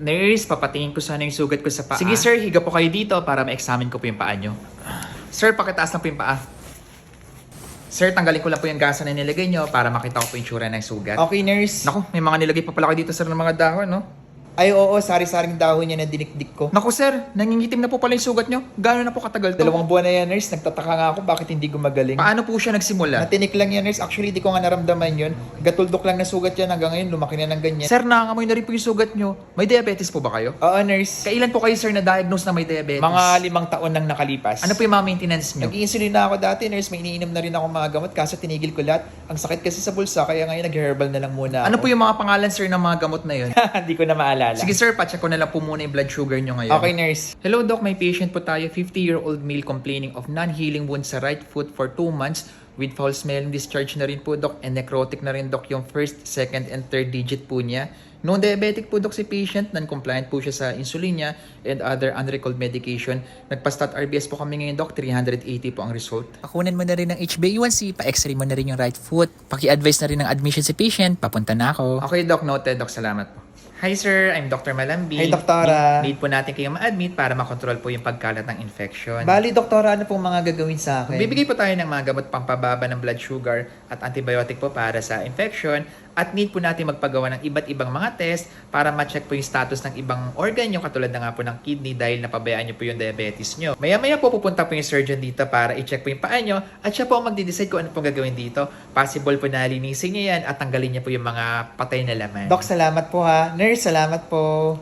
Nurse, papatingin ko sana yung sugat ko sa paa. Sige sir, higa po kayo dito para ma-examine ko po yung paa nyo. Sir, pakitaas na po yung paa. Sir, tanggalin ko lang po yung gasa na nilagay nyo para makita ko po yung tsura ng sugat. Okay, nurse. Naku, may mga nilagay pa pala kayo dito sir ng mga dahon, no? Ay, oo, sari-saring dahon niya na dinikdik ko. Naku sir, nangingitim na po pala yung sugat nyo. Gano'n na po katagal to? 2 buwan na yan, nurse. Nagtataka nga ako bakit hindi gumagaling. Paano po siya nagsimula? Natinik lang yan, nurse. Actually, di ko nga naramdaman yun. Gatuldok lang na sugat yan hanggang ngayon. Lumaki na ng ganyan. Sir, nangangamoy na rin po yung sugat nyo. May diabetes po ba kayo? Oo, nurse. Kailan po kayo sir na-diagnose na may diabetes? Mga 5 taon nang nakalipas. Ano po yung mga maintenance nyo? Nag-insulin na ako dati, nurse. May iniinom na rin ako mga gamot kaso tinigil ko lahat. Ang sakit kasi sa bulsa kaya ngayon nag-herbal na lang muna Ano ako. po yung mga pangalan sir ng mga gamot na yun? Hindi ko na maalala. Sige sir, pacheck ko na lang po muna yung blood sugar nyo ngayon. Okay, nurse. Hello doc, may patient po tayo, 50-year-old male complaining of non-healing wounds sa right foot for 2 months with foul smelling discharge na rin po doc and necrotic na rin doc yung first, second, and third digit po niya. Non-diabetic po doc si patient, non-compliant po siya sa insulin niya and other unrecalled medication. Nagpa-stat RBS po kami ngayon doc, 380 po ang result. Pakunan mo na rin ng HbA1c, pa-x-ray mo na rin yung right foot, paki-advise na rin ng admission si patient, papunta na ako. Okay doc, noted doc, salamat po. Hi sir, I'm Dr. Malambi. Hi, Doktora. Need po natin kayo ma-admit para makontrol po yung pagkalat ng infection. Bali, doktora, ano pong mga gagawin sa akin? Bibigay po tayo ng mga gamot pampababa ng blood sugar at antibiotic po para sa infection at need po natin magpagawa ng iba't ibang mga test para ma-check po yung status ng ibang organ nyo katulad na nga po ng kidney dahil napabayaan nyo po yung diabetes nyo. Maya-maya po pupunta po yung surgeon dito para i-check po yung paa nyo at siya po ang magde-decide kung ano pong gagawin dito. Possible po na linisin niya yan at tanggalin niya po yung mga patay na laman. Doc, salamat po ha. Nurse, salamat po.